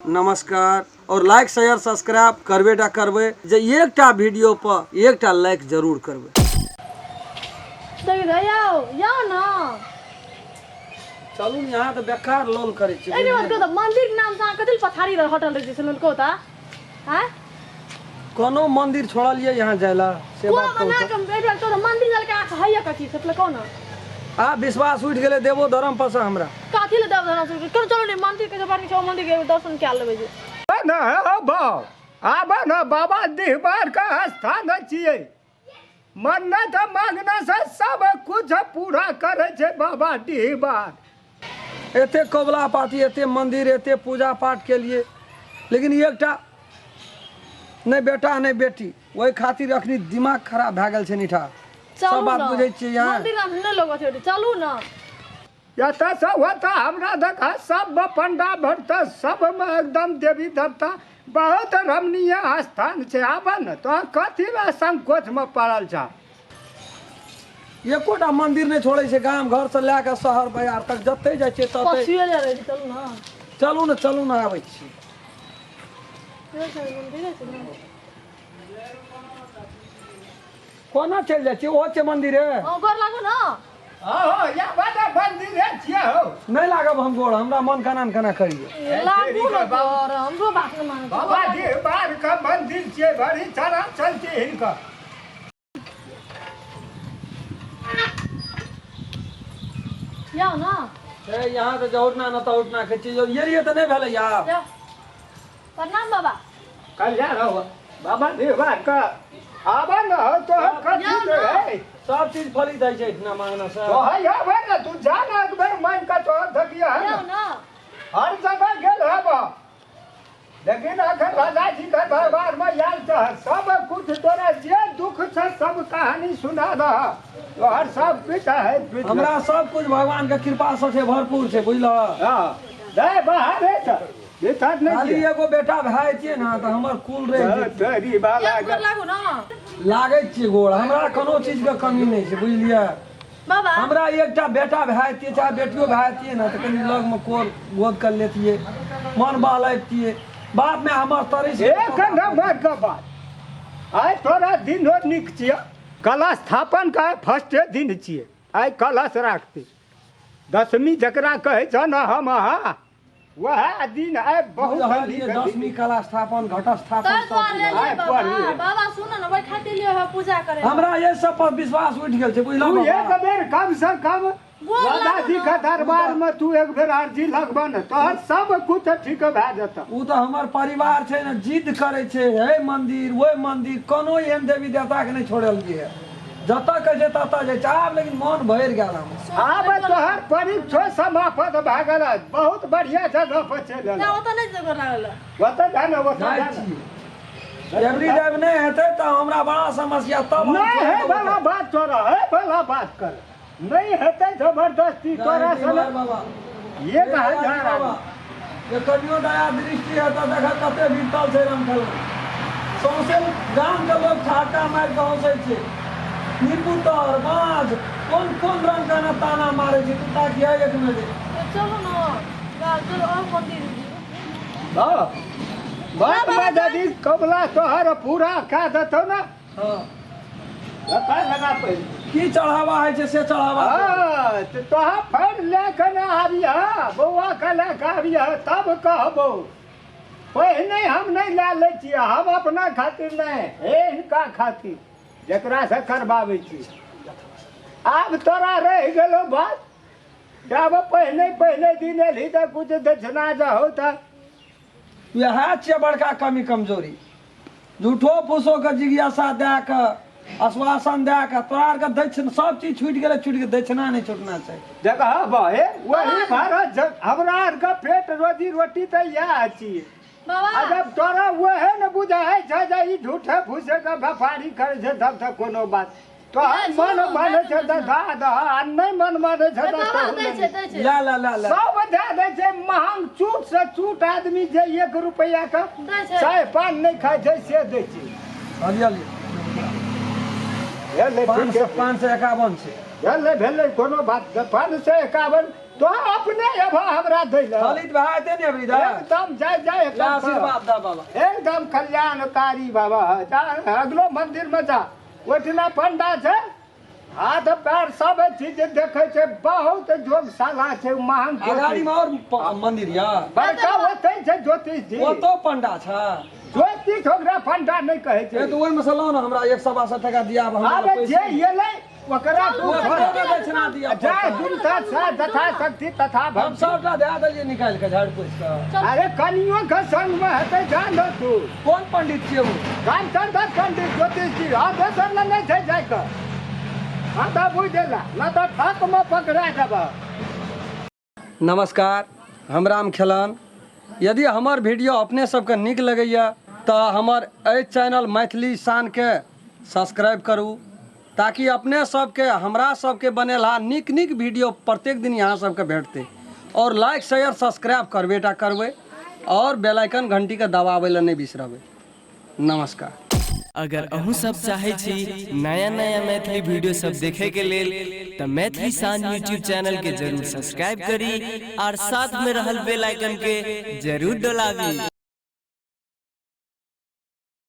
नमस्कार और like share subscribe करबेटा करबे जे एकटा वीडियो पर एकटा लाइक जरूर करबे। याओ ना चलू यहाँ तो बेकार लोल करे छी। एनी बात को मंदिर के नाम से कथि पथारी होटल रहे छै को ता हैं कोनो मंदिर छोड़लिए यहाँ जायला से बात को बना के बेटा तो मंदिर जल के हइया कथि से कोन आ विश्वास उठ गेले देवो धर्म पर से हमरा काथि ले देव धर्म से चलो ने मंदिर के बारे में मंदिर के दर्शन क्या लेबे जे ना बाबा आबा ना बाबा देहबार का स्थान छिए मन्नत मांगना से सब कुछ पूरा करे छे बाबा देहबार। एते कबला पाती एते मंदिर एते पूजा पाठ के लिए लेकिन एकटा नहीं बेटा नहीं बेटी वही खातिर अखनी दिमाग खराब भ गेल छे निठा सब बात बुझे छी। यहाँ मंदिर हम नहीं लोग छै चलू ना यता सब होता हमरा देखा सब पंडा भरता सब में एकदम देवी देवता बहुत रमणीय स्थान छे आबा न तो कथि ला संकोच में पड़ल छ। एकोटा मंदिर नहीं छोड़े छे गांव घर से लेके शहर बाजार तक जते जाय छे तते पछुए जा रहे चलू ना चलू ना आबै छी। मंदिर छै ना कोना चल जाय छी ओ छे मंदिर है हां घर लागो ना हो या बड़ा मंदिर है छिए हो नहीं लागब हम गोड़ हमरा मन कना करिए लागो ना घर हमरो बात न माने बाबा देहबार का मंदिर छे बड़ी चरा चलती हिनका याओ ना ए यहाँ तो उठना न तो उठना के चीज ये तो नहीं भेले यार। जाओ प्रणाम बाबा कल्याण हो बाबा देहबार का आबा न हो तो कथि है सब चीज फली दै छै इतना मांगना से तो है या ना तू जाना एक बार मन का तो धकिया है याओ ना हर जगह गेल है बा लेकिन अगर राजा जी का दरबार में याल तो सब कुछ तोरा जे दुख से सब कहानी सुना रहा तो हर सब पिता है हमरा सब कुछ भगवान के कृपा से छै भरपूर छै बुझल। हां दे बाहर है तो बेकार नहीं खाली एगो बेटा भाई छिए ना तो हमर कुल रह तेरी बाबा याओ घर लागो ना लागे छिए गोड़ हमरा कोनो चीज के कमी नहीं छै बुझलिए। बाबा हमरा एकटा बेटा भाई छिए चाहे बेटियो भाई छिए ना तो कनी लग में कोर गोद कर लेतिए मन बहलैतिए बाद में हमर तरी से एक नंबर का बात आइ तोरा दिन हो निक छिए कलश स्थापन का फर्स्ट दिन छिए आइ कलश राखते दशमी जकरा कहे छ न हम वह दिन आइ बहुत जल्दी 10वीं कला स्थापन घट स्थापन तर सब ले चीज। बाबा बाबा सुन न ओइ खातिर लिए हो पूजा करे हमरा ये सब पर विश्वास उठ गेल छै तू बुझल एक बेर कम से कम राजा जी का दरबार में तू एक बेर अर्जी लगबा न तो सब कुछ ठीक भए जेता। उ तो हमर परिवार छै ना जिद करे छै हे मंदिर वो मंदिर कोनो एहन देवी देवता के नहीं छोड़ल है जत कहे छै तत जे आब लेकिन मन भर गेल हम आब तोहर परीक्षा समाप्त भए गेल बहुत बढ़िया जगह पर चलल ना ओत नहीं जगह लागल ओतऽ जान जाइ ओतऽ छी एवरी टाइम नहीं हेतै त हमरा बड़ा समस्या तब नहीं है वाला बात तोरा है वाला बात कर नहीं हेतै जबरदस्ती तोरा से बाबा ये कहा जा रहा ये कनियो दया दृष्टि है तो देख कते बीतल छै रमखल सौसे गांव के लोग ठाटा मार के हंसै छै निपुतर बाज कौन कौन रंग का ना ताना मारे छै तू ताकि है एक मिनट चलो ना गाल चलो और मंदिर हां बात मददी कबला तोहर पूरा का दतो ना हां लगा पे की चढ़ावा है से चढ़ावा हां तो तोहा फड़ ले के ना आबिया बौआ के ले के आबिया तब कहबो पहिने हम नहीं ला ले छियै हम अपना खातिर नहीं इनका खातिर जकरा से करबाबै छी आब तोरा रह गेलो बात जब पहले दिन एली तो कुछ दक्षिणा जाओ तो यह छै बड़का कमी कमजोरी झूठो फूसो के जिज्ञासा दे के आश्वासन दे के तोरा आर के दक्षिण सब चीज छूट गेले दक्षिणा नहीं छूटना चाहिए जगह बहे वही भारत हमरा आर का पेट रोजी रोटी तो यह छियै बाबा जब तोरा वहे न बुझाय छै जे ई झूठे फूसे के व्यापारी करे छै तब तक कोनो बात तो मन माने छै त दा आ नहीं मन माने छै त ला ला ला ला सब दे दे छै महंग चूट से चूट आदमी जे 1 रुपया का चाय पान नहीं खाय छै से दे छै हरियाली ये ले 551 छै भेलै कोनो बात 551 तो अपने अभा हमरा दैला दलित भाई थे ने वृद्धा एकदम जय जय ला आशीर्वाद दा बाबा एकदम कल्याणकारी बाबा जा अगलो मंदिर में जा ओठना पंडा छै हाथ पैर सब चीज देखे छै बहुत जोगशाला छै महान अगाड़ी में और मंदिर या बड़का होते छै ज्योतिष जी वो तो पंडा छ ज्योतिष ओकरा पंडा नहीं कहे ए छै तो ओइ में से लो ना हमरा 162 टका दिया अब हमरा आबे जे एलै ओकरा तू दक्षिणा दिया जय दुर्गा सा तथा शक्ति तथा हम भक्ति सबटा दे देलिए निकाल के झाड़ पोछ के अरे कनियो के संग में हेतै जान दो तू कौन पंडित छियै वो रामचंद्र पंडित ज्योतिष जी आ दोसर ल नहीं छै जाय के हम तो बुझ देला न तो ठक में पकड़ा देबा नमस्कार हम राम खेलन यदि हमार वीडियो अपने सबके नीक लगैया तो हमार एहि चैनल मैथिली शान के सब्सक्राइब करू ताकि अपने सबके हमरा सबके बनेला नीक नीक वीडियो प्रत्येक दिन यहाँ सबके भेटते और लाइक शेयर सब्सक्राइब करबेटा करबै और बेल आइकन घंटी के दबाबै ला नहीं बिसरबै नमस्कार। अगर अहू सब चाहे छी नया नया मैथिली वीडियो सब देखे के लेल तो मैथिली शान यूट्यूब चैनल के जरूर सब्सक्राइब करी और साथ में रहल बेल आइकन के जरूर दबावी।